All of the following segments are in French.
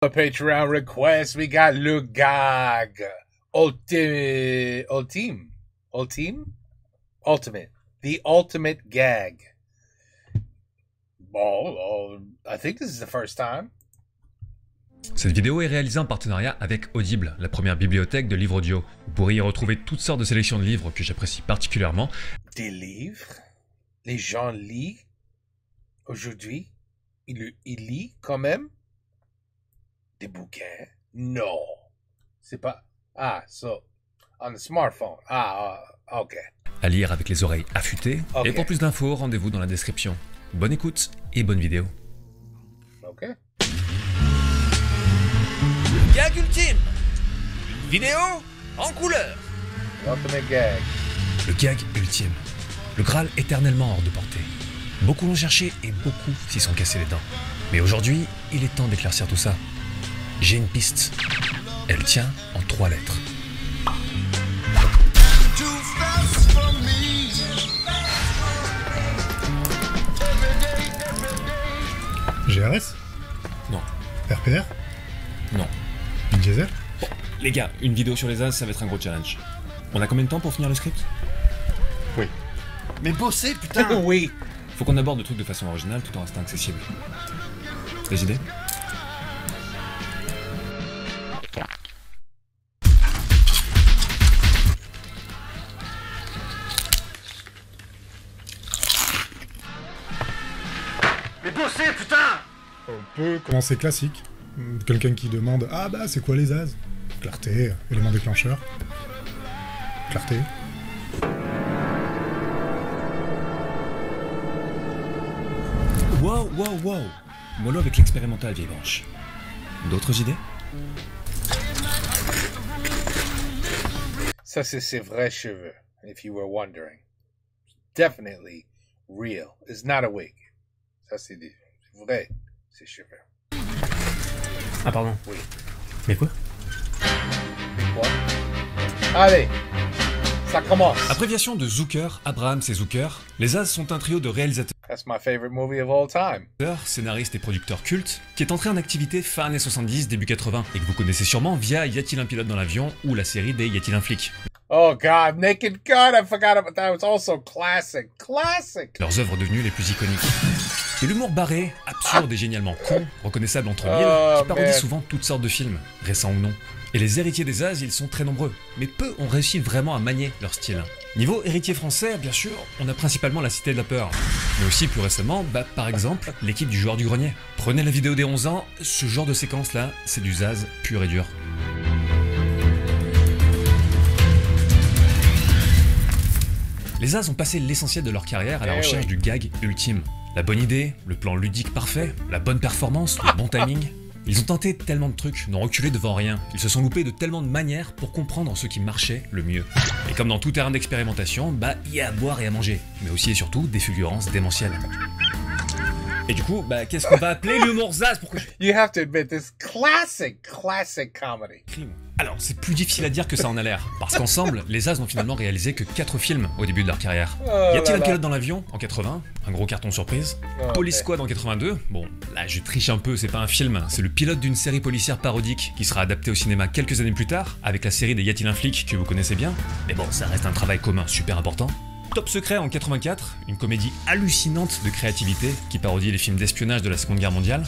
A Patreon request, we got le gag. Ultimate. The ultimate gag. Well, I think this is the first time. Cette vidéo est réalisée en partenariat avec Audible, la première bibliothèque de livres audio. Vous pourrez y retrouver toutes sortes de sélections de livres que j'apprécie particulièrement. Des livres? Les gens lisent aujourd'hui? Ils lisent quand même? Des bouquins? Non. C'est pas... Ah, so... On the smartphone. Ok. À lire avec les oreilles affûtées. Okay. Et pour plus d'infos, rendez-vous dans la description. Bonne écoute et bonne vidéo. Ok. Gag ultime. Vidéo en couleur. Ultimate gag. Le gag ultime. Le Graal éternellement hors de portée. Beaucoup l'ont cherché et beaucoup s'y sont cassés les dents. Mais aujourd'hui, il est temps d'éclaircir tout ça. J'ai une piste. Elle tient en 3 lettres. GRS? Non. RPR? Non. Vin Diesel? Bon, les gars, une vidéo sur les as, ça va être un gros challenge. On a combien de temps pour finir le script? Oui. Mais bossez, putain. Oui. Faut qu'on aborde le truc de façon originale tout en restant accessible. Des idées? Mais bossez, putain. On peut commencer classique. Quelqu'un qui demande « Ah bah, c'est quoi les as ?» Clarté, élément déclencheur. Clarté. Wow. Mollo avec l'expérimental, vieille branche. D'autres idées? Ça, c'est ses vrais cheveux, if you were wondering. Definitely real. It's not a wig. Ça, c'est vrai, ses cheveux. Ah pardon. Oui. Mais quoi? Quoi? Allez, ça commence. Abréviation de Zucker, Abrahams et Zucker, les As sont un trio de réalisateurs, That's my favorite movie of all time. scénaristes et producteurs cultes qui est entré en activité fin années 70, début 80 et que vous connaissez sûrement via Y a-t-il un pilote dans l'avion ou la série des Y a-t-il un flic. Oh God, Naked Gun, I forgot about that. It was also classic. Classic. Leurs œuvres devenues les plus iconiques. De l'humour barré, absurde et génialement con, reconnaissable entre mille, qui parodie man. souvent toutes sortes de films, récents ou non. Et les héritiers des As, ils sont très nombreux, mais peu ont réussi vraiment à manier leur style. Niveau héritier français, bien sûr, on a principalement la Cité de la Peur. Mais aussi plus récemment, par exemple, l'équipe du Joueur du Grenier. Prenez la vidéo des 11 ans, ce genre de séquence-là, c'est du Zaz pur et dur. Les As ont passé l'essentiel de leur carrière à la recherche du gag ultime. La bonne idée, le plan ludique parfait, la bonne performance, le bon timing. Ils ont tenté tellement de trucs, n'ont reculé devant rien. Ils se sont loupés de tellement de manières pour comprendre ce qui marchait le mieux. Et comme dans tout terrain d'expérimentation, il y a à boire et à manger. Mais aussi et surtout des fulgurances démentielles. Et du coup, qu'est-ce qu'on va appeler l'humour Zaz? Pourquoi You have to admit this classic comedy. Alors, c'est plus difficile à dire que ça en a l'air. Parce qu'ensemble, les As n'ont finalement réalisé que 4 films au début de leur carrière. Y a-t-il un pilote dans l'avion en 80? Un gros carton surprise. Police Squad en 82. Bon, là je triche un peu, c'est pas un film. C'est le pilote d'une série policière parodique qui sera adaptée au cinéma quelques années plus tard, avec la série des Y a-t-il un flic que vous connaissez bien. Mais bon, ça reste un travail commun super important. Top Secret en 84, une comédie hallucinante de créativité qui parodie les films d'espionnage de la Seconde Guerre mondiale.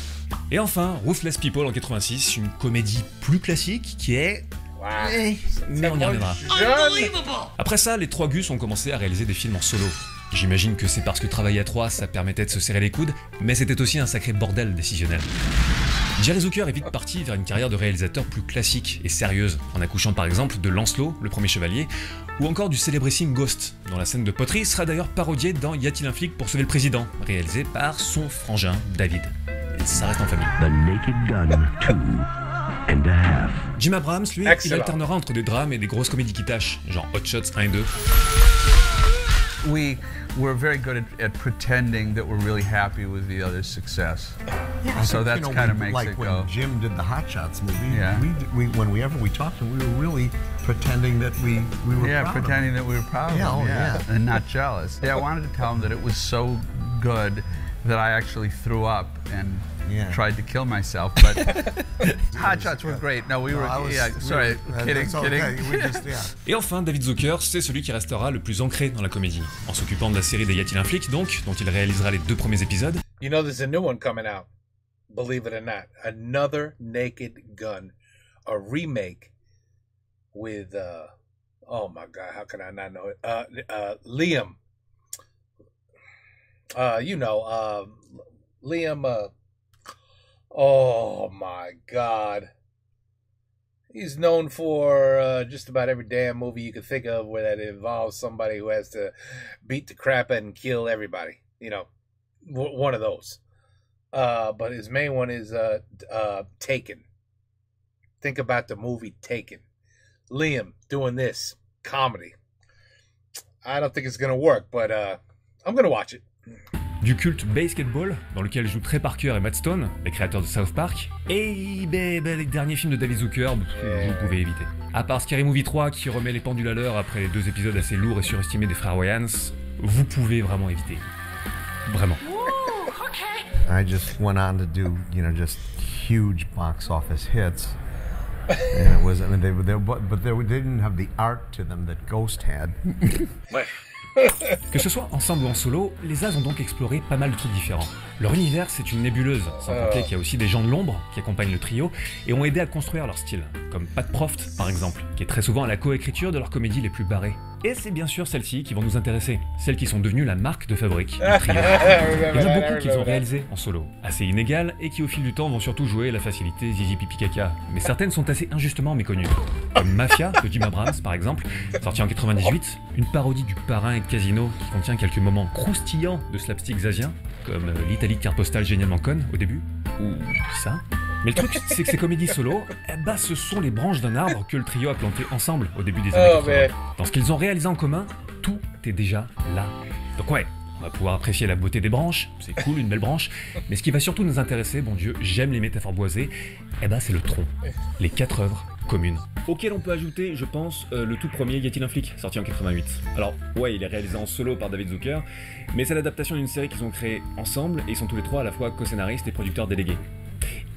Et enfin, Ruthless People en 86, une comédie plus classique qui est... Wow. Mais on y reviendra. Après ça, les 3 Gus ont commencé à réaliser des films en solo. J'imagine que c'est parce que travailler à 3, ça permettait de se serrer les coudes, mais c'était aussi un sacré bordel décisionnel. Jerry Zucker est vite parti vers une carrière de réalisateur plus classique et sérieuse, en accouchant par exemple de Lancelot, le premier chevalier, ou encore du célébrissime Ghost, dont la scène de poterie sera d'ailleurs parodiée dans Y a-t-il un flic pour sauver le président, réalisé par son frangin David. Et ça reste en famille. The Naked Gun 2 and a half. Jim Abrahams, lui, il Excellent. alternera entre des drames et des grosses comédies qui tâchent, genre Hot Shots 1 et 2. We're very good at pretending that we're really happy with the other's success. Yeah, So that's kind of makes like it when go. Jim did the Hot Shots movie. Yeah. Whenever we talked to him, we were really pretending that we were Yeah, proud pretending that we were proud of Yeah, him, oh, yeah. and not jealous. Yeah, I wanted to tell him that it was so good that I actually threw up and tried to kill myself, but Hot Shots were great. No, we were. Sorry, kidding. Et enfin, David Zucker, c'est celui qui restera le plus ancré dans la comédie. En s'occupant de la série des Y a-t-il un flic, donc, dont il réalisera les 2 premiers épisodes. You know, there's a new one coming out. Believe it or not, Another Naked Gun, a remake with oh my God, how can I not know it? Liam. Liam. Oh my God. He's known for just about every damn movie you could think of where that involves somebody who has to beat the crap and kill everybody. You know, one of those. But his main one is Taken. Think about the movie Taken. Liam doing this comedy. I don't think it's gonna work, but I'm gonna watch it. Du culte Basketball, dans lequel jouent Trey Parker et Matt Stone, les créateurs de South Park, et les derniers films de David Zucker, vous pouvez éviter. À part Scary Movie 3 qui remet les pendules à l'heure après les 2 épisodes assez lourds et surestimés des frères Wayans, vous pouvez vraiment éviter. Vraiment. I just went on to do, just huge box office hits. And it was, but they didn't have the art to them that Ghost had. Ouais. Que ce soit ensemble ou en solo, les As ont donc exploré pas mal de trucs différents. Leur univers, c'est une nébuleuse, sans compter qu'il y a aussi des gens de l'ombre qui accompagnent le trio et ont aidé à construire leur style, comme Pat Proft par exemple, qui est très souvent à la coécriture de leurs comédies les plus barrées. Et c'est bien sûr celles-ci qui vont nous intéresser, celles qui sont devenues la marque de fabrique du trio. Il y en a beaucoup qu'ils ont réalisé en solo, assez inégales et qui au fil du temps vont surtout jouer la facilité zizi pipi caca, mais certaines sont assez injustement méconnues. Comme Mafia de Jim Abrams par exemple, sorti en 98, une parodie du Parrain et de Casino qui contient quelques moments croustillants de slapstick zazien, comme l'Italie de carte postale génialement conne au début, ou ça. Mais le truc, c'est que ces comédies solo, ce sont les branches d'un arbre que le trio a planté ensemble au début des années 80. Dans ce qu'ils ont réalisé en commun, tout est déjà là. Donc ouais, on va pouvoir apprécier la beauté des branches, c'est cool, une belle branche, mais ce qui va surtout nous intéresser, bon Dieu, j'aime les métaphores boisées, c'est le tronc, les 4 œuvres communes. Auquel on peut ajouter, je pense, le tout premier Y a-t-il un flic, sorti en 88. Alors, ouais, il est réalisé en solo par David Zucker, mais c'est l'adaptation d'une série qu'ils ont créée ensemble, et ils sont tous les 3 à la fois co-scénaristes et producteurs délégués.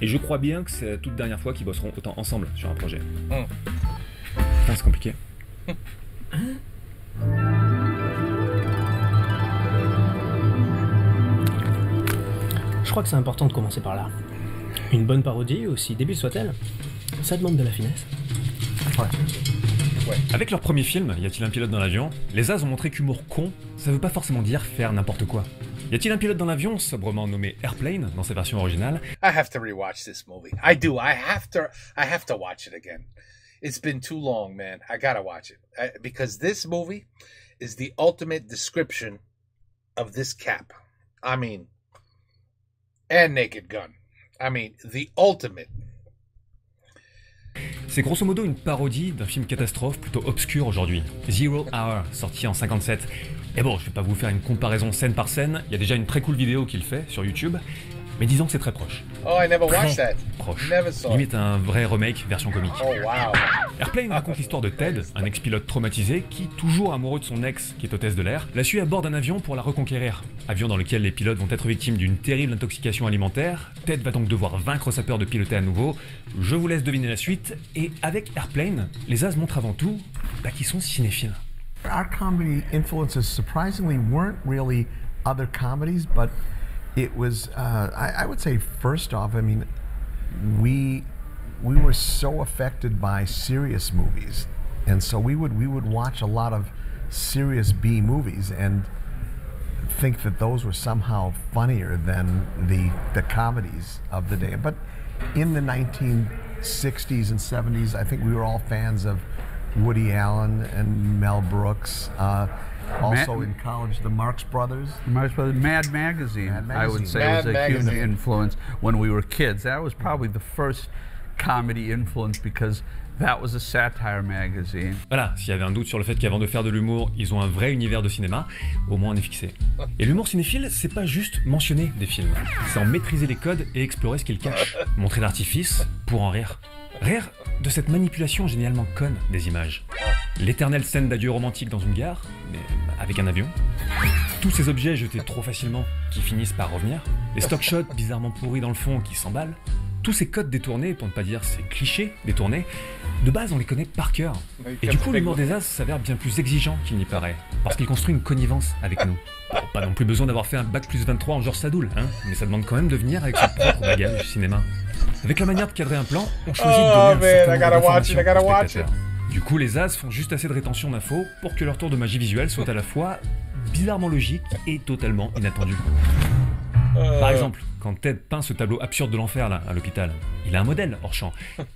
Et je crois bien que c'est la toute dernière fois qu'ils bosseront autant ensemble sur un projet. C'est compliqué. Je crois que c'est important de commencer par là. Une bonne parodie, aussi débile soit-elle, ça demande de la finesse. Ouais. Avec leur premier film, Y a-t-il un pilote dans l'avion, les As ont montré qu'humour con, ça veut pas forcément dire faire n'importe quoi. Y a-t-il un pilote dans l'avion, sobrement nommé Airplane dans sa version originale? I have to rewatch this movie. I do. I have to watch it again. It's been too long, man. I gotta watch it. Because this movie is the ultimate description of this cap. I mean, and Naked Gun. I mean, the ultimate. C'est grosso modo une parodie d'un film catastrophe plutôt obscur aujourd'hui, Zero Hour, sorti en 57. Et bon, je vais pas vous faire une comparaison scène par scène, il y a déjà une très cool vidéo qu'il fait sur YouTube, mais disons que c'est très proche. Oh, I never watched that. Proche. Never saw it. Limite un vrai remake version comique. Oh, wow. Airplane raconte l'histoire de Ted, un ex-pilote traumatisé qui, toujours amoureux de son ex, qui est hôtesse de l'air, la suit à bord d'un avion pour la reconquérir. Avion dans lequel les pilotes vont être victimes d'une terrible intoxication alimentaire. Ted va donc devoir vaincre sa peur de piloter à nouveau. Je vous laisse deviner la suite. Et avec Airplane, les As montrent avant tout qu'ils sont cinéphiles. Our comedy influences surprisingly weren't really other comedies, but it was, I would say, first off, I mean, we were so affected by serious movies, and so we would watch a lot of serious B movies and think that those were somehow funnier than the comedies of the day. But in the 1960s and 70s, I think we were all fans of Woody Allen and Mel Brooks. Also in college, the Marx Brothers. Mad Magazine, I would say, was a huge influence when we were kids. That was probably the first comedy influence because that was a satire magazine. Voilà, s'il y avait un doute sur le fait qu'avant de faire de l'humour, ils ont un vrai univers de cinéma, au moins on est fixé. Et l'humour cinéphile, c'est pas juste mentionner des films, c'est en maîtriser les codes et explorer ce qu'ils cachent. Montrer l'artifice pour en rire. Rire de cette manipulation génialement conne des images. L'éternelle scène d'adieu romantique dans une gare, mais avec un avion. tous ces objets jetés trop facilement qui finissent par revenir, les stock shots bizarrement pourris dans le fond qui s'emballent, tous ces codes détournés, pour ne pas dire ces clichés détournés, de base on les connaît par cœur. Et du coup l'humour des As s'avère bien plus exigeant qu'il n'y paraît, parce qu'il construit une connivence avec nous. Bon, pas non plus besoin d'avoir fait un bac plus 23 en Georges Sadoul, hein, mais ça demande quand même de venir avec son propre bagage du cinéma. Avec la manière de cadrer un plan, on choisit de donner un certain nombre d'informations aux spectateurs. Du coup les As font juste assez de rétention d'infos pour que leur tour de magie visuelle soit à la fois bizarrement logique et totalement inattendu. Par exemple, quand Ted peint ce tableau absurde de l'enfer là, à l'hôpital, il a un modèle hors champ.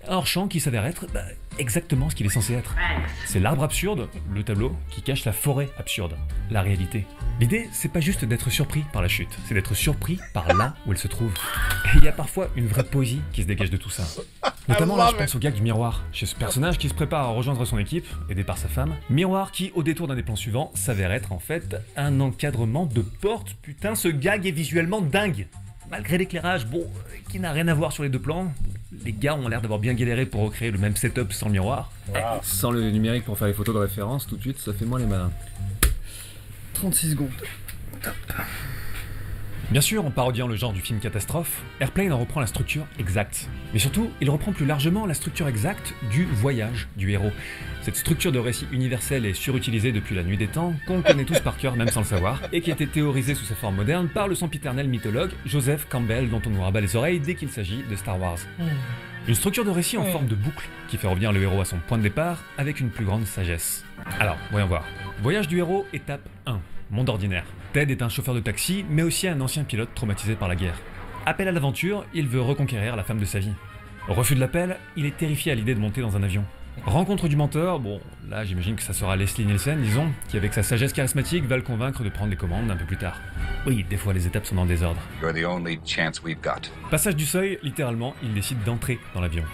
Un hors champ qui s'avère être exactement ce qu'il est censé être. C'est l'arbre absurde, le tableau, qui cache la forêt absurde, la réalité. L'idée, c'est pas juste d'être surpris par la chute, c'est d'être surpris par là où elle se trouve. Et il y a parfois une vraie poésie qui se dégage de tout ça. Notamment là, je pense au gag du miroir, chez ce personnage qui se prépare à rejoindre son équipe, aidé par sa femme. Miroir qui, au détour d'un des plans suivants, s'avère être en fait un encadrement de porte. Putain, ce gag est visuellement dingue. Malgré l'éclairage, bon, qui n'a rien à voir sur les deux plans, les gars ont l'air d'avoir bien galéré pour recréer le même setup sans le miroir. Wow. Sans le numérique pour faire les photos de référence, tout de suite, ça fait moins les malins. 36 secondes. Top. Bien sûr, en parodiant le genre du film catastrophe, Airplane en reprend la structure exacte. Mais surtout, il reprend plus largement la structure exacte du voyage du héros. Cette structure de récit universel est surutilisée depuis la nuit des temps, qu'on connaît tous par cœur même sans le savoir, et qui a été théorisée sous sa forme moderne par le sempiternel mythologue Joseph Campbell, dont on nous rabat les oreilles dès qu'il s'agit de Star Wars. Une structure de récit en forme de boucle, qui fait revenir le héros à son point de départ avec une plus grande sagesse. Alors, voyons voir. Voyage du héros, étape 1. Monde ordinaire. Ted est un chauffeur de taxi, mais aussi un ancien pilote traumatisé par la guerre. Appel à l'aventure, il veut reconquérir la femme de sa vie. Refus de l'appel, il est terrifié à l'idée de monter dans un avion. Rencontre du mentor, bon, là j'imagine que ça sera Leslie Nielsen, disons, qui avec sa sagesse charismatique va le convaincre de prendre les commandes un peu plus tard. Oui, des fois les étapes sont en désordre. Passage du seuil, littéralement, il décide d'entrer dans l'avion.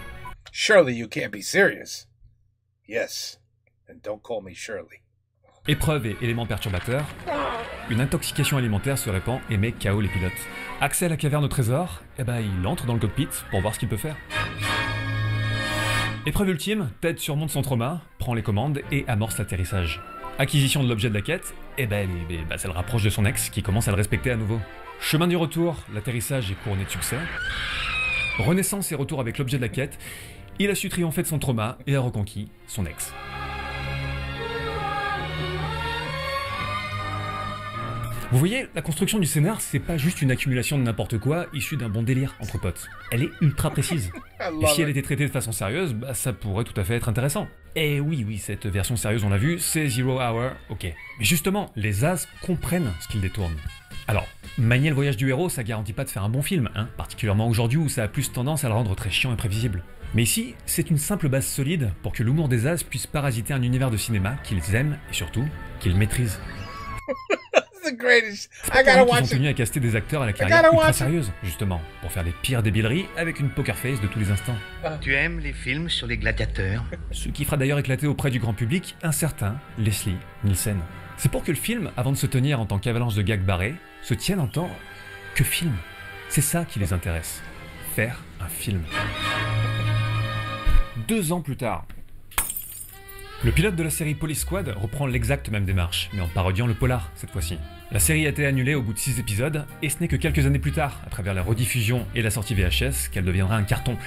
Surely you can't be serious. Yes, and don't call me Shirley. Épreuve et éléments perturbateurs, une intoxication alimentaire se répand et met KO les pilotes. Accès à la caverne au trésor, il entre dans le cockpit pour voir ce qu'il peut faire. Épreuve ultime, Ted surmonte son trauma, prend les commandes et amorce l'atterrissage. Acquisition de l'objet de la quête, ça le rapproche de son ex qui commence à le respecter à nouveau. Chemin du retour, l'atterrissage est couronné de succès. Renaissance et retour avec l'objet de la quête, il a su triompher de son trauma et a reconquis son ex. Vous voyez, la construction du scénar, c'est pas juste une accumulation de n'importe quoi issue d'un bon délire entre potes. Elle est ultra précise. Et si elle était traitée de façon sérieuse, ça pourrait tout à fait être intéressant. Et oui, cette version sérieuse, on l'a vu, c'est Zero Hour, ok. Mais justement, les As comprennent ce qu'ils détournent. Alors, manier le voyage du héros, ça garantit pas de faire un bon film, hein, particulièrement aujourd'hui où ça a plus tendance à le rendre très chiant et prévisible. Mais ici, c'est une simple base solide pour que l'humour des As puisse parasiter un univers de cinéma qu'ils aiment et surtout, qu'ils maîtrisent. The greatest. I gotta watch it. Ils sont tenus à caster des acteurs à la carrière ultra sérieuse, justement, pour faire les pires débileries avec une poker face de tous les instants. Tu aimes les films sur les gladiateurs? Ce qui fera d'ailleurs éclater auprès du grand public un certain Leslie Nielsen. C'est pour que le film, avant de se tenir en tant qu'avalanche de gags barrés, se tienne en tant que film. C'est ça qui les intéresse. Faire un film. 2 ans plus tard, le pilote de la série Police Squad reprend l'exacte même démarche, mais en parodiant le polar cette fois-ci. La série a été annulée au bout de 6 épisodes, et ce n'est que quelques années plus tard, à travers la rediffusion et la sortie VHS, qu'elle deviendra un carton,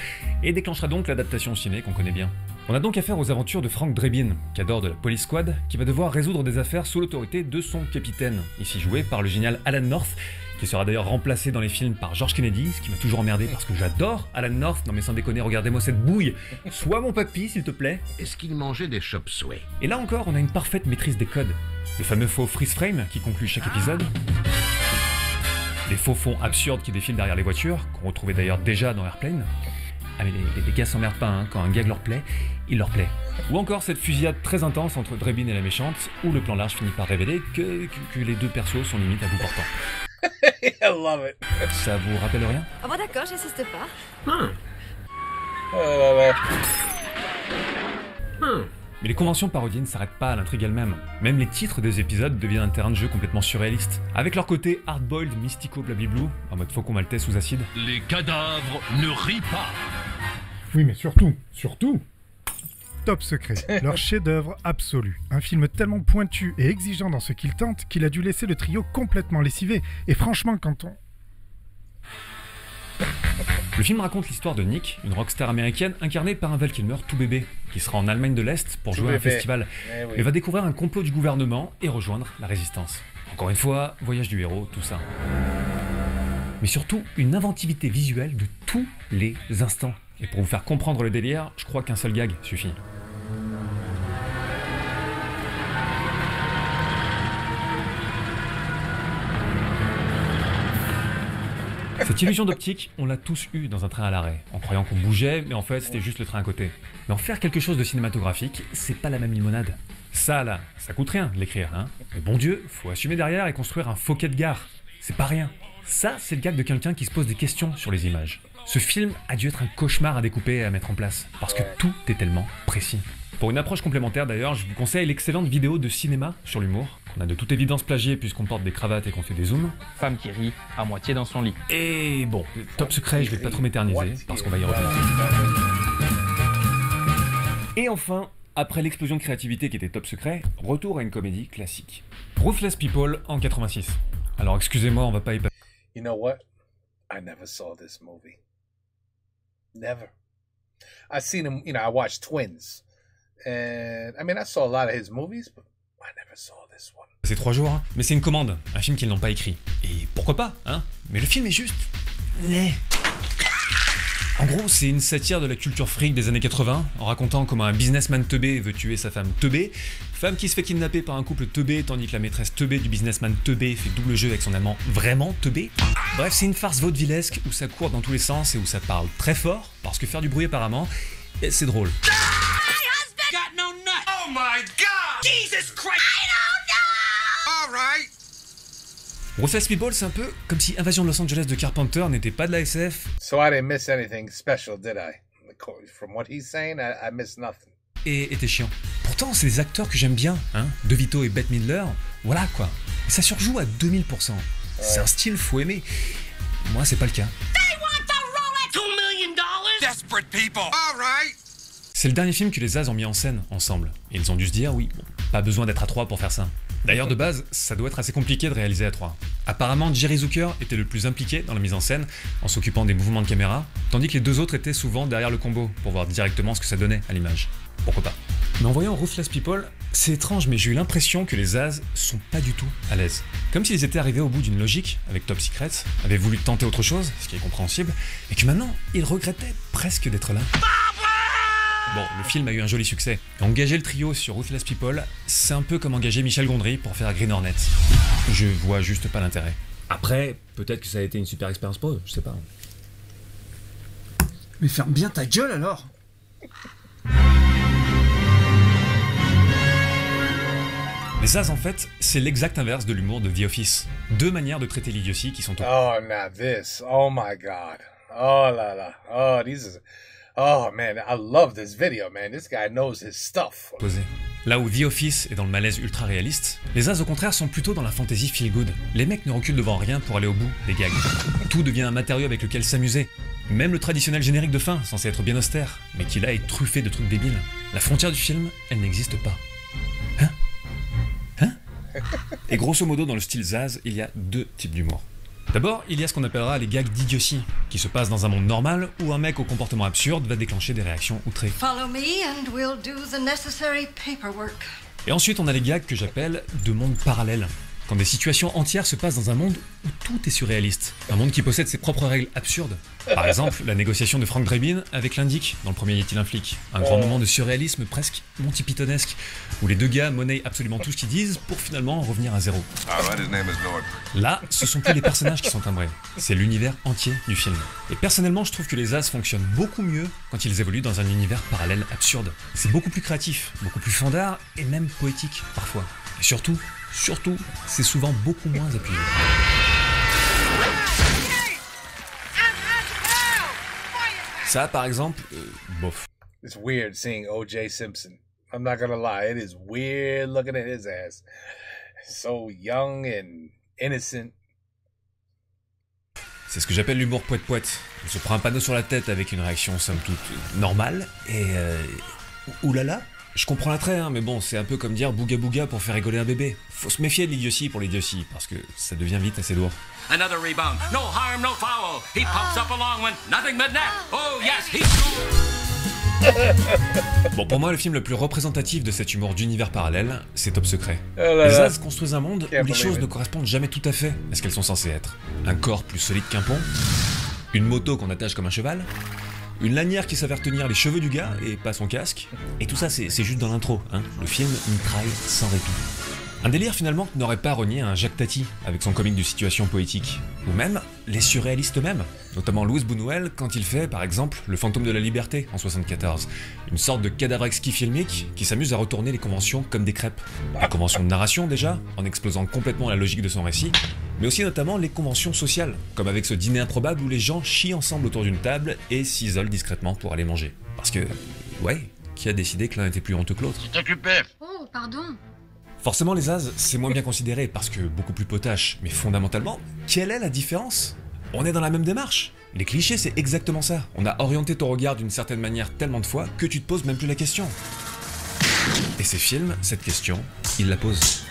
et déclenchera donc l'adaptation ciné qu'on connaît bien. On a donc affaire aux aventures de Frank Drebin, cadre de la Police Squad, qui va devoir résoudre des affaires sous l'autorité de son capitaine, ici joué par le génial Alan North, qui sera d'ailleurs remplacé dans les films par George Kennedy, ce qui m'a toujours emmerdé parce que j'adore Alan North. Non mais sans déconner, regardez-moi cette bouille. Sois mon papy s'il te plaît. Est-ce qu'il mangeait des chop suey? Et là encore, on a une parfaite maîtrise des codes. Le fameux faux freeze frame qui conclut chaque épisode. Les faux fonds absurdes qui défilent derrière les voitures, qu'on retrouvait d'ailleurs déjà dans Airplane. Ah mais les gars s'emmerdent pas, hein. Quand un gag leur plaît, il leur plaît. Ou encore cette fusillade très intense entre Drebin et la méchante, où le plan large finit par révéler que les deux persos sont limite à bout portant. I love it. Ça vous rappelle rien? Ah bon d'accord, j'insiste pas. Mais les conventions parodies ne s'arrêtent pas à l'intrigue elle-même. Même les titres des épisodes deviennent un terrain de jeu complètement surréaliste. Avec leur côté hard-boiled, mystico, blablablou, en mode faucon maltais sous acide. Les cadavres ne rient pas. Oui, mais surtout, Top Secret, leur chef-d'œuvre absolu. Un film tellement pointu et exigeant dans ce qu'il tente qu'il a dû laisser le trio complètement lessivé. Et franchement, quand on... Le film raconte l'histoire de Nick, une rockstar américaine incarnée par un Val Kilmer tout bébé, qui sera en Allemagne de l'Est pour jouer à un festival, mais va découvrir un complot du gouvernement et rejoindre la résistance. Encore une fois, voyage du héros, tout ça. Mais surtout, une inventivité visuelle de tous les instants. Et pour vous faire comprendre le délire, je crois qu'un seul gag suffit. Cette illusion d'optique, on l'a tous eu dans un train à l'arrêt, en croyant qu'on bougeait, mais en fait c'était juste le train à côté. Mais en faire quelque chose de cinématographique, c'est pas la même limonade. Ça là, ça coûte rien de l'écrire, hein. Mais bon Dieu, faut assumer derrière et construire un faux quai de gare. C'est pas rien. Ça, c'est le gag de quelqu'un qui se pose des questions sur les images. Ce film a dû être un cauchemar à découper et à mettre en place, parce que tout est tellement précis. Pour une approche complémentaire d'ailleurs, je vous conseille l'excellente vidéo de cinéma sur l'humour, qu'on a de toute évidence plagié puisqu'on porte des cravates et qu'on fait des zooms. Femme qui rit à moitié dans son lit. Et bon, Top Secret, je vais pas trop m'éterniser, parce qu'on va y revenir. Et enfin, après l'explosion de créativité qui était Top Secret, retour à une comédie classique. Ruthless People en 86. Alors excusez-moi, on va pas y passer. You know what? I never saw this movie. Never. I seen him, you know, I watched Twins. And I mean, I saw a lot of his movies, but I never saw this one. C'est 3 jours, hein. Mais c'est une commande, un film qu'ils n'ont pas écrit. Et pourquoi pas, hein? Mais le film est juste... En gros, c'est une satire de la culture freak des années 80, en racontant comment un businessman teubé veut tuer sa femme teubée, femme qui se fait kidnapper par un couple teubé, tandis que la maîtresse teubée du businessman teubé fait double jeu avec son amant vraiment teubé. Bref, c'est une farce vaudevillesque où ça court dans tous les sens et où ça parle très fort, parce que faire du bruit apparemment, c'est drôle. Oh my God! Jesus Christ! I don't know! All right. Ruthless People, c'est un peu comme si Invasion de Los Angeles de Carpenter n'était pas de la SF. So I didn't miss anything special, did I? From what he's saying, I missed nothing. Et était chiant. Pourtant, c'est des acteurs que j'aime bien, hein. DeVito et Bette Midler, voilà quoi. Et ça surjoue à 2000%. C'est un style, faut aimer. Moi, c'est pas le cas. They want the Rolex! $2 million? Desperate people! All right! C'est le dernier film que les As ont mis en scène ensemble. Et ils ont dû se dire, oui, bon, pas besoin d'être à 3 pour faire ça. D'ailleurs, de base, ça doit être assez compliqué de réaliser à 3. Apparemment, Jerry Zucker était le plus impliqué dans la mise en scène, en s'occupant des mouvements de caméra, tandis que les deux autres étaient souvent derrière le combo, pour voir directement ce que ça donnait à l'image. Pourquoi pas. Mais en voyant Ruthless People, c'est étrange, mais j'ai eu l'impression que les As sont pas du tout à l'aise. Comme s'ils étaient arrivés au bout d'une logique avec Top Secret, avaient voulu tenter autre chose, ce qui est compréhensible, et que maintenant, ils regrettaient presque d'être là. Bon, le film a eu un joli succès. Et engager le trio sur Ruthless People, c'est un peu comme engager Michel Gondry pour faire Green Hornet. Je vois juste pas l'intérêt. Après, peut-être que ça a été une super expérience pour eux, je sais pas. Mais ferme bien ta gueule alors! Les As, en fait, c'est l'exact inverse de l'humour de The Office. Deux manières de traiter l'idiotie qui sont... Oh, now this. Oh my God. Oh la la. Oh, these... Oh man, I love this video, man. This guy knows his stuff. Posé. Là où The Office est dans le malaise ultra réaliste, les As au contraire sont plutôt dans la fantasy feel good. Les mecs ne reculent devant rien pour aller au bout des gags. Tout devient un matériau avec lequel s'amuser. Même le traditionnel générique de fin, censé être bien austère, mais qui là est truffé de trucs débiles. La frontière du film, elle n'existe pas. Hein? Et grosso modo, dans le style Zaz, il y a deux types d'humour. D'abord, il y a ce qu'on appellera les gags d'idiotie, qui se passent dans un monde normal où un mec au comportement absurde va déclencher des réactions outrées. Follow me and we'll do the necessary paperwork. Et ensuite, on a les gags que j'appelle de monde parallèle, quand des situations entières se passent dans un monde où tout est surréaliste, un monde qui possède ses propres règles absurdes. Par exemple, la négociation de Frank Drebin avec l'Indic dans le premier Est-il un flic, un grand moment de surréalisme presque Monty Pythonesque, où les deux gars monnaient absolument tout ce qu'ils disent pour finalement revenir à zéro. Là, ce sont plus les personnages qui sont timbrés, c'est l'univers entier du film. Et personnellement, je trouve que les As fonctionnent beaucoup mieux quand ils évoluent dans un univers parallèle absurde. C'est beaucoup plus créatif, beaucoup plus fandard et même poétique parfois. Et surtout, c'est souvent beaucoup moins appuyé. Ça, par exemple, bof. It's weird seeing O.J. Simpson. I'm not gonna lie, it is weird looking at his ass. So young and innocent. C'est ce que j'appelle l'humour poète-poète. On se prend un panneau sur la tête avec une réaction somme toute normale et Oulala, je comprends l'attrait, hein, mais bon, c'est un peu comme dire bouga bouga pour faire rigoler un bébé. Faut se méfier de l'idiotie pour l'idiotie, parce que ça devient vite assez lourd. Another rebound. No harm, no foul. He pumps up along when nothing but net. Oh yes, he... Bon, pour moi, le film le plus représentatif de cet humour d'univers parallèle, c'est Top Secret. Oh là les là. As construisent un monde où les choses ne correspondent jamais tout à fait à ce qu'elles sont censées être. Un corps plus solide qu'un pont, une moto qu'on attache comme un cheval, une lanière qui s'avère tenir les cheveux du gars et pas son casque, et tout ça c'est juste dans l'intro, hein. Le film mitraille sans répit. Un délire finalement que n'aurait pas renié un Jacques Tati avec son comique de situation poétique, ou même les surréalistes eux-mêmes, notamment Louis Buñuel quand il fait par exemple Le Fantôme de la Liberté en 74, une sorte de cadavre exquis filmique qui s'amuse à retourner les conventions comme des crêpes. Les conventions de narration déjà, en explosant complètement la logique de son récit, mais aussi notamment les conventions sociales, comme avec ce dîner improbable où les gens chient ensemble autour d'une table et s'isolent discrètement pour aller manger. Parce que, ouais, qui a décidé que l'un était plus honteux que l'autre? Tu t'occupais. Oh, pardon. Forcément, les As, c'est moins bien considéré parce que beaucoup plus potache, mais fondamentalement, quelle est la différence? On est dans la même démarche. Les clichés, c'est exactement ça. On a orienté ton regard d'une certaine manière tellement de fois que tu te poses même plus la question. Et ces films, cette question, ils la posent.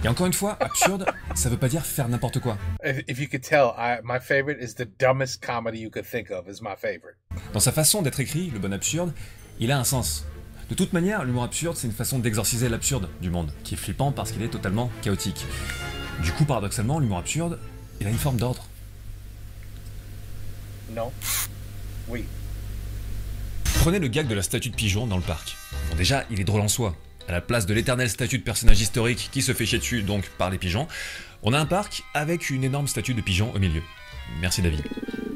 Et encore une fois, absurde, ça veut pas dire faire n'importe quoi. If you could tell, my favorite is the dumbest comedy you could think of is my favorite. Dans sa façon d'être écrit, le bon absurde, il a un sens. De toute manière, l'humour absurde, c'est une façon d'exorciser l'absurde du monde, qui est flippant parce qu'il est totalement chaotique. Du coup, paradoxalement, l'humour absurde, il a une forme d'ordre. Non. Oui. Prenez le gag de la statue de pigeon dans le parc. Bon, déjà, il est drôle en soi. À la place de l'éternelle statue de personnage historique qui se fait chier dessus, donc par les pigeons, on a un parc avec une énorme statue de pigeon au milieu. Merci David.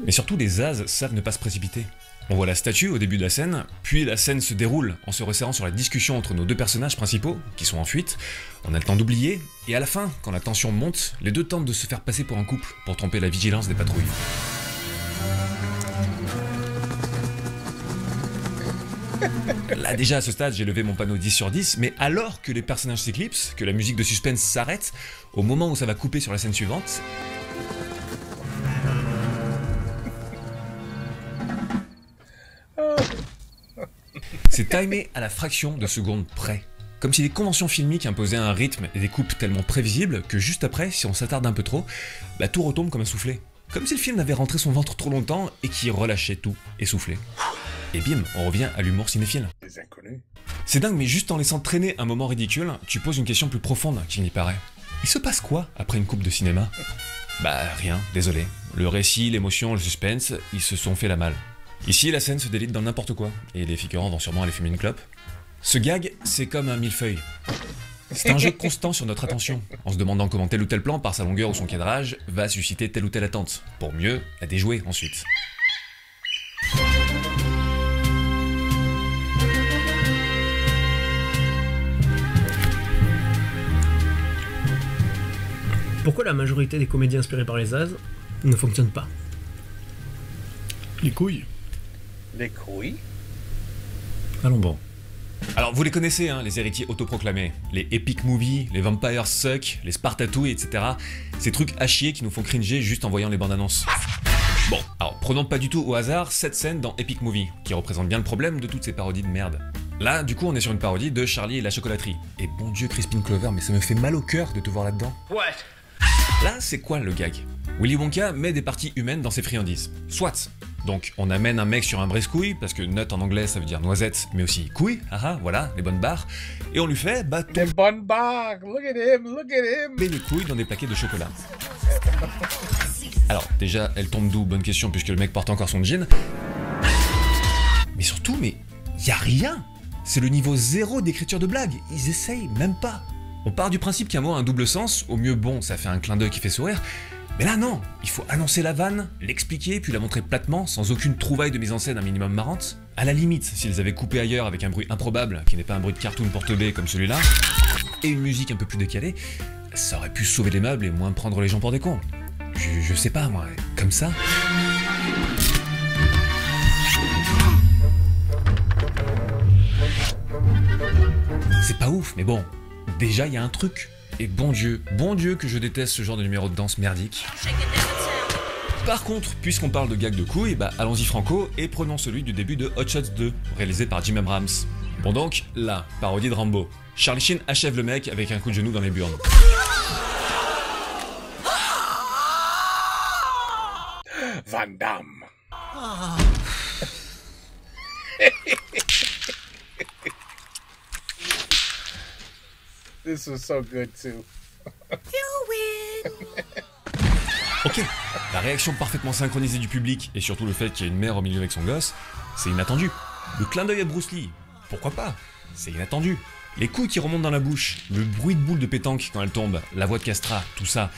Mais surtout, les As savent ne pas se précipiter. On voit la statue au début de la scène, puis la scène se déroule en se resserrant sur la discussion entre nos deux personnages principaux, qui sont en fuite. On a le temps d'oublier, et à la fin, quand la tension monte, les deux tentent de se faire passer pour un couple, pour tromper la vigilance des patrouilles. Là déjà à ce stade j'ai levé mon panneau 10 sur 10, mais alors que les personnages s'éclipsent, que la musique de suspense s'arrête, au moment où ça va couper sur la scène suivante... C'est timé à la fraction de seconde près. Comme si les conventions filmiques imposaient un rythme et des coupes tellement prévisibles que juste après, si on s'attarde un peu trop, bah tout retombe comme un soufflet. Comme si le film avait rentré son ventre trop longtemps et qui relâchait tout, essoufflé. Et bim, on revient à l'humour cinéphile. Les inconnus. C'est dingue, mais juste en laissant traîner un moment ridicule, tu poses une question plus profonde qu'il n'y paraît. Il se passe quoi après une coupe de cinéma? Bah rien, désolé. Le récit, l'émotion, le suspense, ils se sont fait la malle. Ici, la scène se délite dans n'importe quoi, et les figurants vont sûrement aller fumer une clope. Ce gag, c'est comme un millefeuille. C'est un jeu constant sur notre attention, en se demandant comment tel ou tel plan, par sa longueur ou son cadrage, va susciter telle ou telle attente, pour mieux la déjouer ensuite. Pourquoi la majorité des comédies inspirées par les As ne fonctionnent pas? Les couilles. Les couilles? Allons bon. Alors vous les connaissez, hein, les héritiers autoproclamés. Les epic movies, les vampires suck, les spartatouilles, etc. Ces trucs à chier qui nous font cringer juste en voyant les bandes annonces. Bon, alors prenons pas du tout au hasard cette scène dans Epic Movie, qui représente bien le problème de toutes ces parodies de merde. Là, du coup, on est sur une parodie de Charlie et la chocolaterie. Et bon Dieu, Crispin Glover, mais ça me fait mal au cœur de te voir là-dedans. What? Là, c'est quoi le gag? Willy Wonka met des parties humaines dans ses friandises. Soit. Donc, on amène un mec sur un brise-couille, parce que nut en anglais ça veut dire noisette, mais aussi couille, haha, voilà, les bonnes barres, et on lui fait, bah, les bonnes barres, look at him, met les couilles dans des paquets de chocolat. Alors, déjà, elle tombe d'où? Bonne question, puisque le mec porte encore son jean. Mais surtout, y a rien! C'est le niveau 0 d'écriture de blague, ils essayent même pas. On part du principe qu'un mot a un double sens, au mieux bon, ça fait un clin d'œil qui fait sourire, mais là non, il faut annoncer la vanne, l'expliquer, puis la montrer platement, sans aucune trouvaille de mise en scène un minimum marrante. À la limite, s'ils avaient coupé ailleurs avec un bruit improbable, qui n'est pas un bruit de cartoon pour teubé comme celui-là, et une musique un peu plus décalée, ça aurait pu sauver les meubles et moins prendre les gens pour des cons. Je sais pas moi, comme ça. C'est pas ouf, mais bon, déjà il y a un truc. Et bon Dieu que je déteste ce genre de numéro de danse merdique. Par contre, puisqu'on parle de gag de couilles, bah allons-y franco et prenons celui du début de Hot Shots 2, réalisé par Jim Abrams. Bon donc, là, parodie de Rambo. Charlie Sheen achève le mec avec un coup de genou dans les burnes. Van Damme. This was so good too. Ok, la réaction parfaitement synchronisée du public et surtout le fait qu'il y ait une mère au milieu avec son gosse, c'est inattendu. Le clin d'œil à Bruce Lee, pourquoi pas? C'est inattendu. Les couilles qui remontent dans la bouche, le bruit de boule de pétanque quand elle tombe, la voix de Castra, tout ça,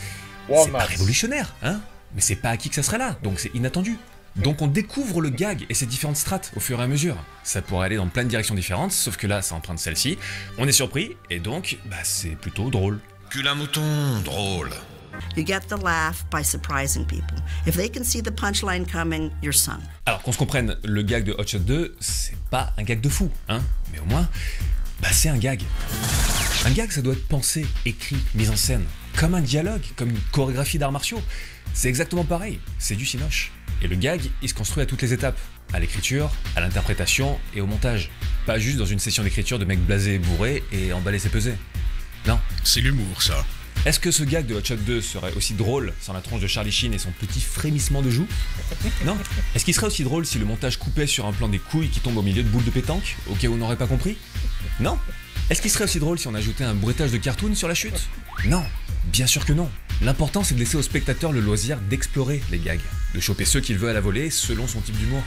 c'est pas révolutionnaire, hein? Mais c'est pas acquis que ça serait là, donc c'est inattendu. Donc on découvre le gag et ses différentes strates au fur et à mesure. Ça pourrait aller dans plein de directions différentes, sauf que là ça emprunte celle-ci. On est surpris, et donc, bah c'est plutôt drôle. Cul à mouton, drôle. You get the laugh by surprising people. If they can see the punchline coming, you're sunk. Alors qu'on se comprenne, le gag de Hot Shot 2, c'est pas un gag de fou, hein, mais au moins, bah c'est un gag. Un gag, ça doit être pensé, écrit, mis en scène, comme un dialogue, comme une chorégraphie d'arts martiaux. C'est exactement pareil, c'est du cinoche. Et le gag, il se construit à toutes les étapes, à l'écriture, à l'interprétation et au montage. Pas juste dans une session d'écriture de mecs blasés et bourrés et emballés et pesés. Non. C'est l'humour, ça. Est-ce que ce gag de Hot Shot 2 serait aussi drôle sans la tronche de Charlie Sheen et son petit frémissement de joue? Non. Est-ce qu'il serait aussi drôle si le montage coupait sur un plan des couilles qui tombent au milieu de boules de pétanque, au cas où on n'aurait pas compris? Non. Est-ce qu'il serait aussi drôle si on ajoutait un bruitage de cartoon sur la chute? Non. Bien sûr que non. L'important c'est de laisser au spectateur le loisir d'explorer les gags, de choper ceux qu'il veut à la volée selon son type d'humour.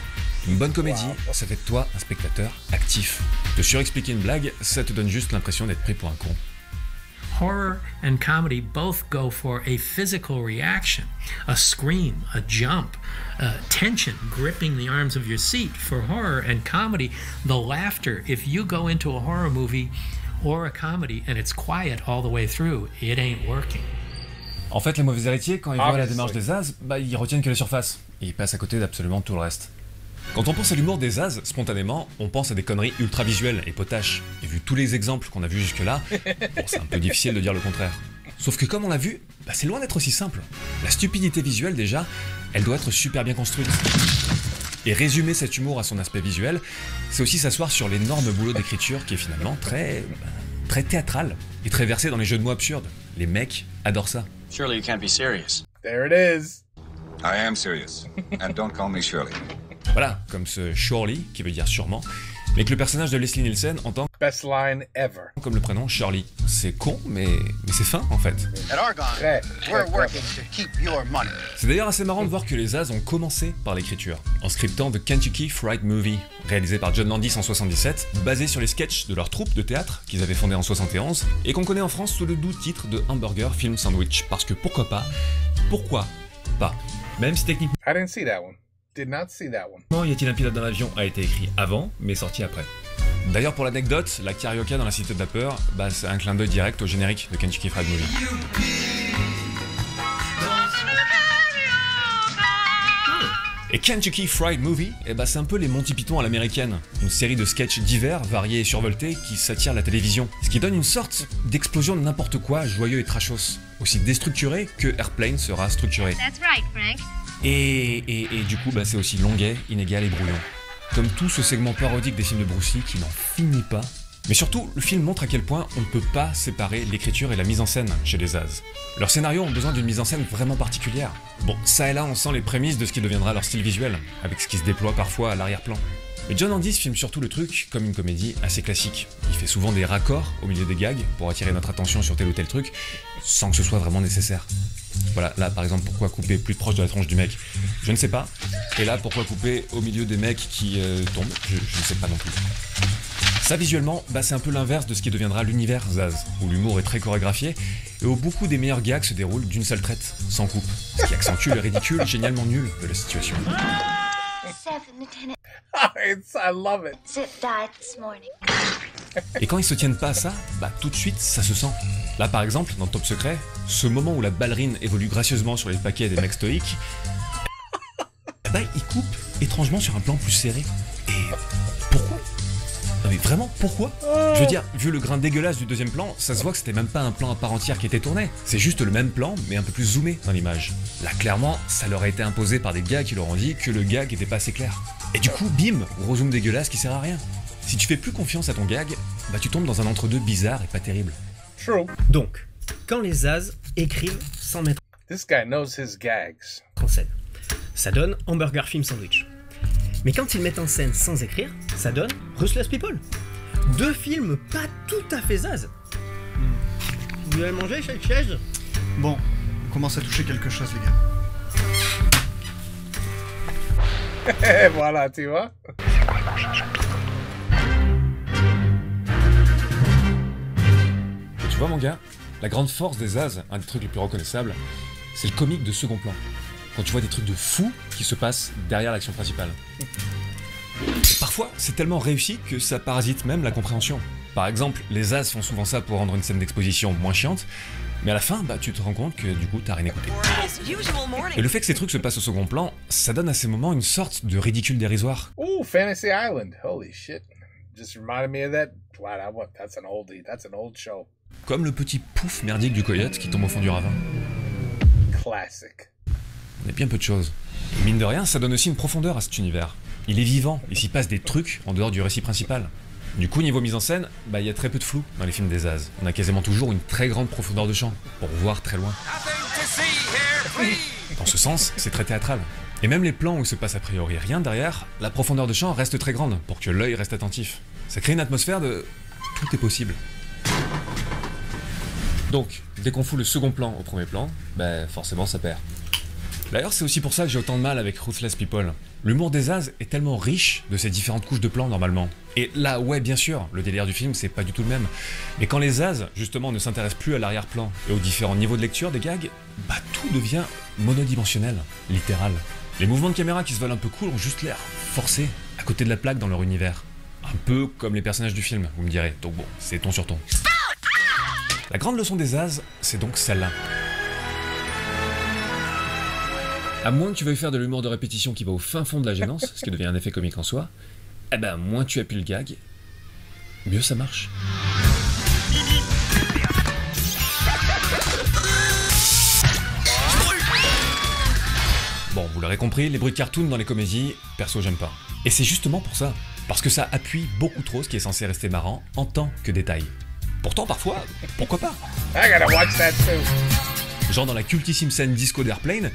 Une bonne comédie, ça fait de toi un spectateur actif. De surexpliquer une blague, ça te donne juste l'impression d'être pris pour un con. Horror and comedy both go for a physical reaction, a scream, a jump, tension gripping the arms of your seat. For horror and comedy, the laughter, if you go into a horror movie or a comedy and it's quiet all the way through, it ain't working. En fait, les mauvais héritiers, quand ils voient la démarche des As, bah ils retiennent que la surface, et ils passent à côté d'absolument tout le reste. Quand on pense à l'humour des As, spontanément, on pense à des conneries ultra visuelles et potaches. Et vu tous les exemples qu'on a vus jusque-là, bon, c'est un peu difficile de dire le contraire. Sauf que comme on l'a vu, bah, c'est loin d'être aussi simple. La stupidité visuelle déjà, elle doit être super bien construite. Et résumer cet humour à son aspect visuel, c'est aussi s'asseoir sur l'énorme boulot d'écriture qui est finalement très théâtral et très versé dans les jeux de mots absurdes. Les mecs adorent ça. Surely you can't be serious. There it is. I am serious. And don't call me Shirley. Voilà, comme ce Shirley, qui veut dire sûrement, mais que le personnage de Leslie Nielsen entend Best line ever. Comme le prénom Shirley. C'est con, mais c'est fin en fait. At Argonne, we're working to keep your money. C'est d'ailleurs assez marrant de voir que les As ont commencé par l'écriture, en scriptant The Kentucky Fried Movie, réalisé par John Landis en 77, basé sur les sketchs de leur troupe de théâtre qu'ils avaient fondé en 71, et qu'on connaît en France sous le doux titre de Hamburger Film Sandwich, parce que pourquoi pas, même si techniquement... I didn't see that one. Did not see that one. Y a-t-il un pilote dans l'avion a été écrit avant, mais sorti après. D'ailleurs, pour l'anecdote, la carioca dans la Cité de la Peur, bah, c'est un clin d'œil direct au générique de Kentucky Fried Movie. Et Kentucky Fried Movie, bah, c'est un peu les Monty Python à l'américaine, une série de sketchs divers, variés et survoltés qui s'attirent la télévision, ce qui donne une sorte d'explosion de n'importe quoi, joyeux et trashos, aussi déstructuré que Airplane sera structuré. That's right, Frank. Et du coup, bah, c'est aussi longuet, inégal et brouillon. Comme tout ce segment parodique des films de Bruce Lee qui n'en finit pas. Mais surtout, le film montre à quel point on ne peut pas séparer l'écriture et la mise en scène chez les As. Leurs scénarios ont besoin d'une mise en scène vraiment particulière. Bon, ça et là, on sent les prémices de ce qui deviendra leur style visuel, avec ce qui se déploie parfois à l'arrière-plan. Mais John Landis filme surtout le truc comme une comédie assez classique. Il fait souvent des raccords au milieu des gags pour attirer notre attention sur tel ou tel truc, sans que ce soit vraiment nécessaire. Voilà, là par exemple, pourquoi couper plus proche de la tronche du mec? Je ne sais pas. Et là, pourquoi couper au milieu des mecs qui tombent? Je ne sais pas non plus. Ça visuellement, bah, c'est un peu l'inverse de ce qui deviendra l'univers Zaz, où l'humour est très chorégraphié et où beaucoup des meilleurs gags se déroulent d'une seule traite, sans coupe, ce qui accentue le ridicule génialement nul de la situation. I love it. Zip died this morning. Et quand ils se tiennent pas à ça, bah tout de suite ça se sent. Là par exemple, dans Top Secret, ce moment où la ballerine évolue gracieusement sur les paquets des mecs stoïques, bah il coupe étrangement sur un plan plus serré. Et pourquoi? mais vraiment, pourquoi? Je veux dire, vu le grain dégueulasse du deuxième plan, ça se voit que c'était même pas un plan à part entière qui était tourné. C'est juste le même plan, mais un peu plus zoomé dans l'image. Là, clairement, ça leur a été imposé par des gars qui leur ont dit que le gag était pas assez clair. Et du coup, bim, gros zoom dégueulasse qui sert à rien. Si tu fais plus confiance à ton gag, bah tu tombes dans un entre-deux bizarre et pas terrible. True. Donc, quand les Zaz écrivent sans mettre This guy knows his gags. en scène, ça donne Hamburger Film Sandwich. Mais quand ils mettent en scène sans écrire, ça donne Ruthless People. 2 films pas tout à fait Zaz. Vous avez mangé cette chaise? Bon, on commence à toucher quelque chose, les gars. Et voilà, tu vois. C'est quoi ton chacha? Tu vois mon gars, la grande force des Zaz, un des trucs les plus reconnaissables, c'est le comique de second plan. Quand tu vois des trucs de fou qui se passent derrière l'action principale. Et parfois, c'est tellement réussi que ça parasite même la compréhension. Par exemple, les Zaz font souvent ça pour rendre une scène d'exposition moins chiante, mais à la fin, bah tu te rends compte que du coup t'as rien écouté. Et le fait que ces trucs se passent au second plan, ça donne à ces moments une sorte de ridicule dérisoire. Ooh, Fantasy Island. Holy shit. Just reminded me of that. Wow, that's an oldie. That's an old show. Comme le petit pouf merdique du coyote qui tombe au fond du ravin. Classic. On est bien peu de choses. Et mine de rien, ça donne aussi une profondeur à cet univers. Il est vivant, il s'y passe des trucs en dehors du récit principal. Du coup, niveau mise en scène, bah il y a très peu de flou dans les films des Zaz. On a quasiment toujours une très grande profondeur de champ, pour voir très loin. Dans ce sens, c'est très théâtral. Et même les plans où il se passe a priori rien derrière, la profondeur de champ reste très grande, pour que l'œil reste attentif. Ça crée une atmosphère de... tout est possible. Donc, dès qu'on fout le second plan au premier plan, bah forcément ça perd. D'ailleurs, c'est aussi pour ça que j'ai autant de mal avec Ruthless People. L'humour des Zaz est tellement riche de ces différentes couches de plans normalement. Et là, ouais, bien sûr, le délire du film, c'est pas du tout le même. Mais quand les Zaz, justement, ne s'intéressent plus à l'arrière-plan et aux différents niveaux de lecture des gags, bah tout devient monodimensionnel, littéral. Les mouvements de caméra qui se veulent un peu cool ont juste l'air forcés, à côté de la plaque dans leur univers. Un peu comme les personnages du film, vous me direz. Donc bon, c'est ton sur ton. La grande leçon des Zaz, c'est donc celle-là. À moins que tu veuilles faire de l'humour de répétition qui va au fin fond de la gênance, ce qui devient un effet comique en soi, eh ben moins tu appuies le gag, mieux ça marche. Bon, vous l'aurez compris, les bruits de cartoon dans les comédies, perso j'aime pas. Et c'est justement pour ça, parce que ça appuie beaucoup trop ce qui est censé rester marrant en tant que détail. Pourtant parfois, pourquoi pas? I gotta watch that too. Genre dans la cultissime scène disco d'Airplane,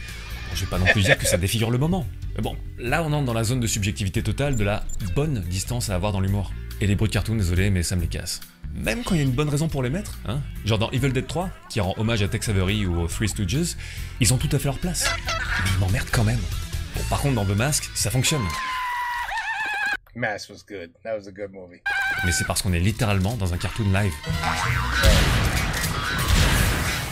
je vais pas non plus dire que ça défigure le moment. Mais bon, là on entre dans la zone de subjectivité totale de la bonne distance à avoir dans l'humour. Et les bruits de cartoon, désolé, mais ça me les casse. Même quand il y a une bonne raison pour les mettre, hein. Genre dans Evil Dead 3, qui rend hommage à Tex Avery ou aux Three Stooges, ils ont tout à fait leur place. Mais ils m'emmerdent quand même. Bon, par contre dans The Mask, ça fonctionne. Mask was good. That was a good movie. Mais c'est parce qu'on est littéralement dans un cartoon live.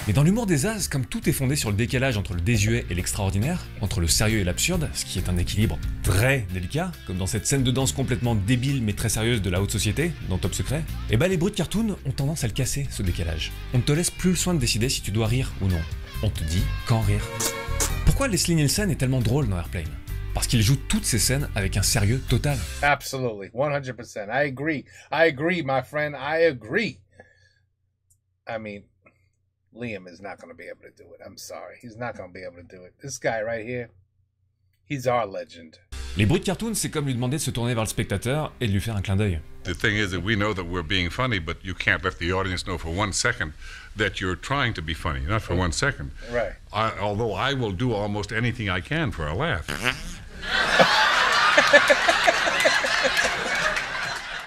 Mais dans l'humour des Zaz, comme tout est fondé sur le décalage entre le désuet et l'extraordinaire, entre le sérieux et l'absurde, ce qui est un équilibre très délicat, comme dans cette scène de danse complètement débile mais très sérieuse de la haute société, dans Top Secret, et bah les bruits de cartoon ont tendance à le casser, ce décalage. On ne te laisse plus le soin de décider si tu dois rire ou non. On te dit quand rire. Pourquoi Leslie Nielsen est tellement drôle dans Airplane? Parce qu'il joue toutes ces scènes avec un sérieux total. Absolutely, 100%. I agree, my friend. I agree. I mean, Liam is not going to be able to do it. I'm sorry. He's not going to be able to do it. This guy right here, he's our legend. Les bruits de cartoon, c'est comme lui demander de se tourner vers le spectateur et de lui faire un clin d'œil. The thing is that we know that we're being funny, but you can't let the audience know for 1 second that you're trying to be funny, not for 1 second. Right. Although I will do almost anything I can for a laugh.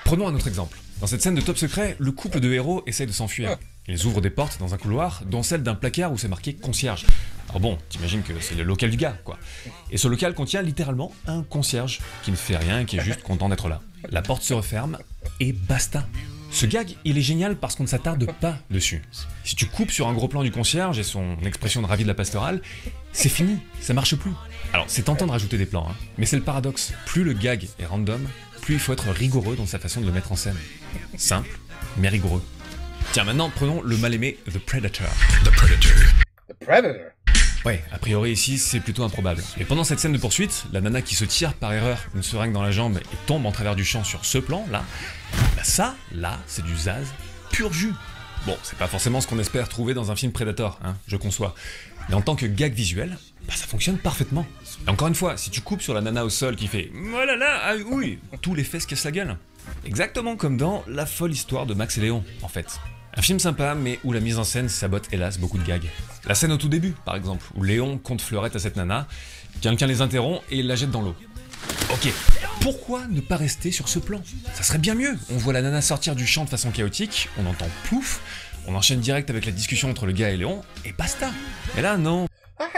Prenons un autre exemple. Dans cette scène de Top Secret, le couple de héros essaye de s'enfuir. Ils ouvrent des portes dans un couloir, dont celle d'un placard où c'est marqué concierge. Alors bon, t'imagines que c'est le local du gars, quoi. Et ce local contient littéralement un concierge qui ne fait rien et qui est juste content d'être là. La porte se referme et basta. Ce gag, il est génial parce qu'on ne s'attarde pas dessus. Si tu coupes sur un gros plan du concierge et son expression de ravi de la pastorale, c'est fini, ça marche plus. Alors c'est tentant de rajouter des plans, hein, mais c'est le paradoxe. Plus le gag est random, plus il faut être rigoureux dans sa façon de le mettre en scène. Simple, mais rigoureux. Tiens, maintenant prenons le mal-aimé The Predator. The Predator. Ouais, a priori ici, c'est plutôt improbable. Mais pendant cette scène de poursuite, la nana qui se tire par erreur une seringue dans la jambe et tombe en travers du champ sur ce plan, là, bah ça, là, c'est du Zaz pur jus. Bon, c'est pas forcément ce qu'on espère trouver dans un film Predator, hein, je conçois. Mais en tant que gag visuel, bah ça fonctionne parfaitement. Et encore une fois, si tu coupes sur la nana au sol qui fait « Oh là là, ah oui !» tous les faits se cassent la gueule. Exactement comme dans La folle histoire de Max et Léon, en fait. Un film sympa, mais où la mise en scène sabote hélas beaucoup de gags. La scène au tout début, par exemple, où Léon compte fleurette à cette nana, quelqu'un les interrompt et la jette dans l'eau. Ok, pourquoi ne pas rester sur ce plan? Ça serait bien mieux. On voit la nana sortir du champ de façon chaotique, on entend plouf, on enchaîne direct avec la discussion entre le gars et Léon, et basta. Mais là, non. Ah,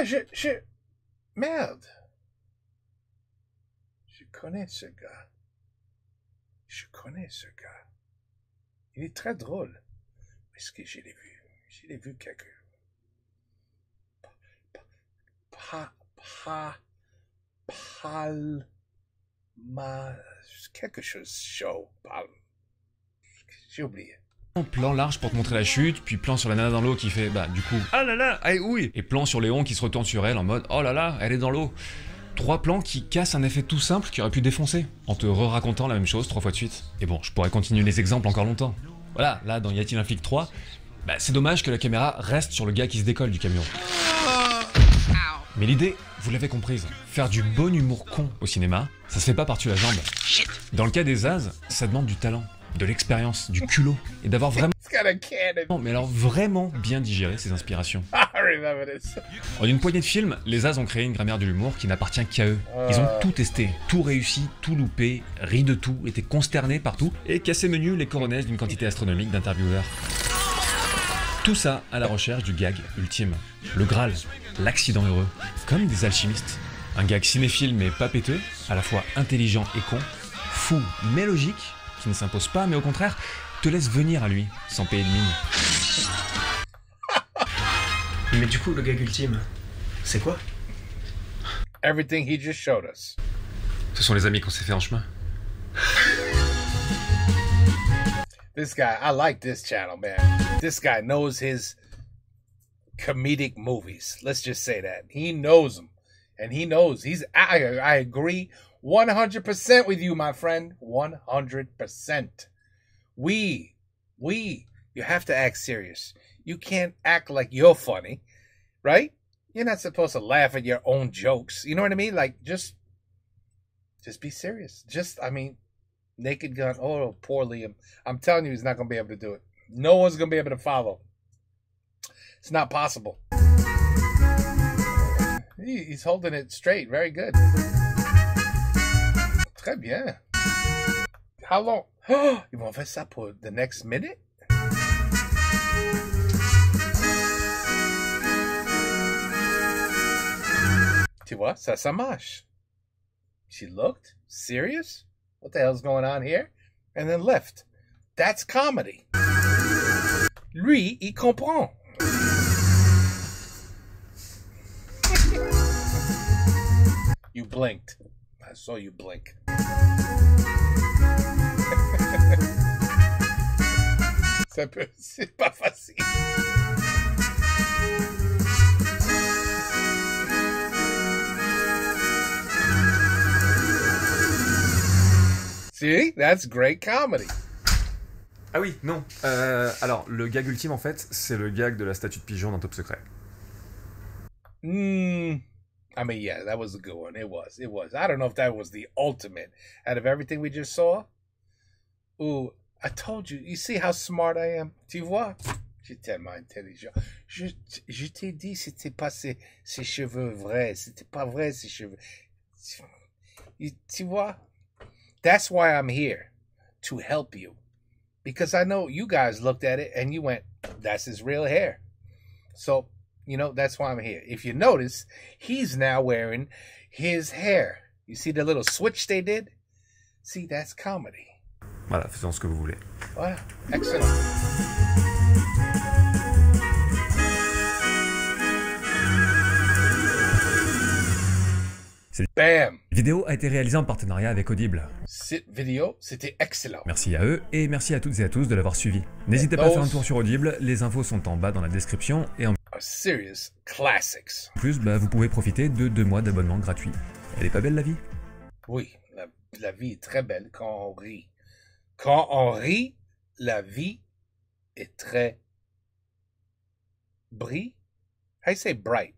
Merde. Je connais ce gars. Il est très drôle. Est-ce que je l'ai vu? Je l'ai vu quelque... quelque chose show. J'ai oublié. Plan large pour te montrer la chute, puis plan sur la nana dans l'eau qui fait, bah du coup, ah là là, ah oui. Et plan sur Léon qui se retourne sur elle en mode, oh là là, elle est dans l'eau. 3 plans qui cassent un effet tout simple qui aurait pu défoncer, en te re-racontant la même chose 3 fois de suite. Et bon, je pourrais continuer les exemples encore longtemps. Voilà, là, dans Y a-t-il un flic 3, bah c'est dommage que la caméra reste sur le gars qui se décolle du camion. Mais l'idée, vous l'avez comprise, faire du bon humour con au cinéma, ça se fait pas par-dessus la jambe. Dans le cas des Zaz, ça demande du talent, de l'expérience, du culot, et d'avoir vraiment... mais alors vraiment bien digérer ses inspirations. En une poignée de films, les Zaz ont créé une grammaire de l'humour qui n'appartient qu'à eux. Ils ont tout testé, tout réussi, tout loupé, ri de tout, été consternés par tout, et cassé menu les coronets d'une quantité astronomique d'intervieweurs. Tout ça à la recherche du gag ultime. Le Graal, l'accident heureux. Comme des alchimistes. Un gag cinéphile mais pas péteux, à la fois intelligent et con, fou mais logique, qui ne s'impose pas mais au contraire te laisse venir à lui, sans payer de mine. Mais du coup, le gag ultime, c'est quoi? Everything he just showed us. Ce sont les amis qu'on s'est fait en chemin. This guy, I like this channel, man. This guy knows his comedic movies. Let's just say that. He knows them. And he knows. I agree 100% with you, my friend. 100%. You have to act serious. You can't act like you're funny, right? You're not supposed to laugh at your own jokes. You know what I mean? Like, just be serious. Naked Gun. Oh, poor Liam. I'm telling you, he's not going to be able to do it. No one's going to be able to follow. It's not possible. He's holding it straight. Very good. Très bien. How long? Ils vont faire ça pour the next minute? Tu vois, ça marche. She looked serious. What the hell's going on here? And then left. That's comedy. Lui, il comprend. You blinked. I saw you blink. C'est pas facile. See, that's great comedy. Ah oui, non. Alors, le gag ultime, en fait, c'est le gag de la statue de pigeon dans Top Secret. I mean, yeah, that was a good one. It was. I don't know if that was the ultimate out of everything we just saw. Ooh, I told you. You see how smart I am? Tu vois? J'ai tellement intelligent. Je t'ai dit, c'était pas ses cheveux vrais. C'était pas vrai, ses cheveux. Tu vois? That's why I'm here. To help you. Because I know you guys looked at it and you went, that's his real hair. So, you know, that's why I'm here. If you notice, he's now wearing his hair. You see the little switch they did? See, that's comedy. Voilà, faisons ce que vous voulez. Voilà, excellent. Bam! La vidéo a été réalisée en partenariat avec Audible. Cette vidéo, c'était excellent. Merci à eux et merci à toutes et à tous de l'avoir suivi. N'hésitez pas à faire un tour sur Audible, les infos sont en bas dans la description et en... are serious classics. En plus, vous pouvez profiter de 2 mois d'abonnement gratuit. Elle est pas belle la vie? Oui, la vie est très belle quand on rit. Quand on rit, la vie est très brie. I say bright.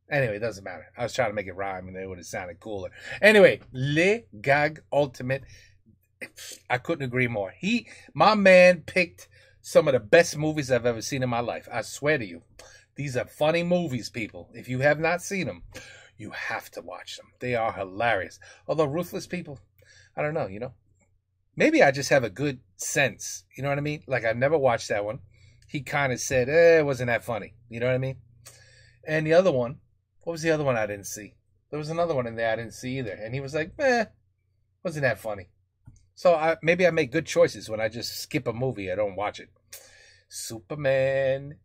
Anyway, it doesn't matter. I was trying to make it rhyme and it would have sounded cooler. Anyway, Les Gags Ultimate. I couldn't agree more. My man picked some of the best movies I've ever seen in my life. I swear to you. These are funny movies, people. If you have not seen them, you have to watch them. They are hilarious. Although Ruthless People, I don't know, Maybe I just have a good sense. You know what I mean? Like, I've never watched that one. He kind of said, it wasn't that funny. You know what I mean? And the other one, what was the other one I didn't see? There was another one in there I didn't see either. And he was like, wasn't that funny. So maybe I make good choices when I just skip a movie. I don't watch it. Superman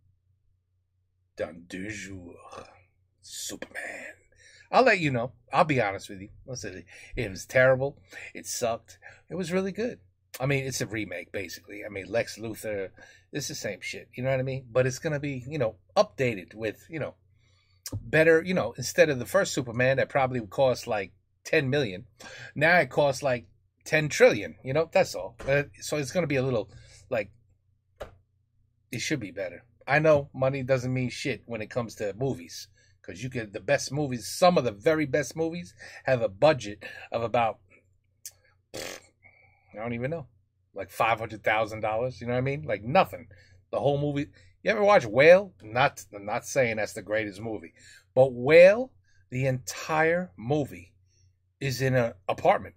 dans 2 jours. Superman. I'll let you know. I'll be honest with you. Listen, it was terrible. It sucked. It was really good. I mean, it's a remake, basically. I mean, Lex Luthor, it's the same shit. You know what I mean? But it's going to be, updated with, better, instead of the first Superman that probably would cost like 10 million. Now it costs like 10 trillion. That's all. So it's going to be a little, like, it should be better. I know money doesn't mean shit when it comes to movies. Because the best movies, some of the very best movies have a budget of about, I don't even know, like $500,000. You know what I mean? Like nothing. The whole movie. You ever watch Whale? I'm not saying that's the greatest movie. But Whale, the entire movie is in an apartment.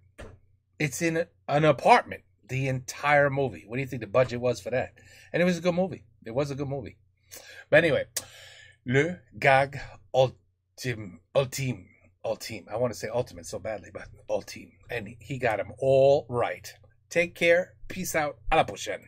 It's in an apartment. The entire movie. What do you think the budget was for that? And it was a good movie. It was a good movie. But anyway, Le Gag Ultime. I want to say ultimate so badly, but ultime. And he got them all right. Take care. Peace out. A la prochaine.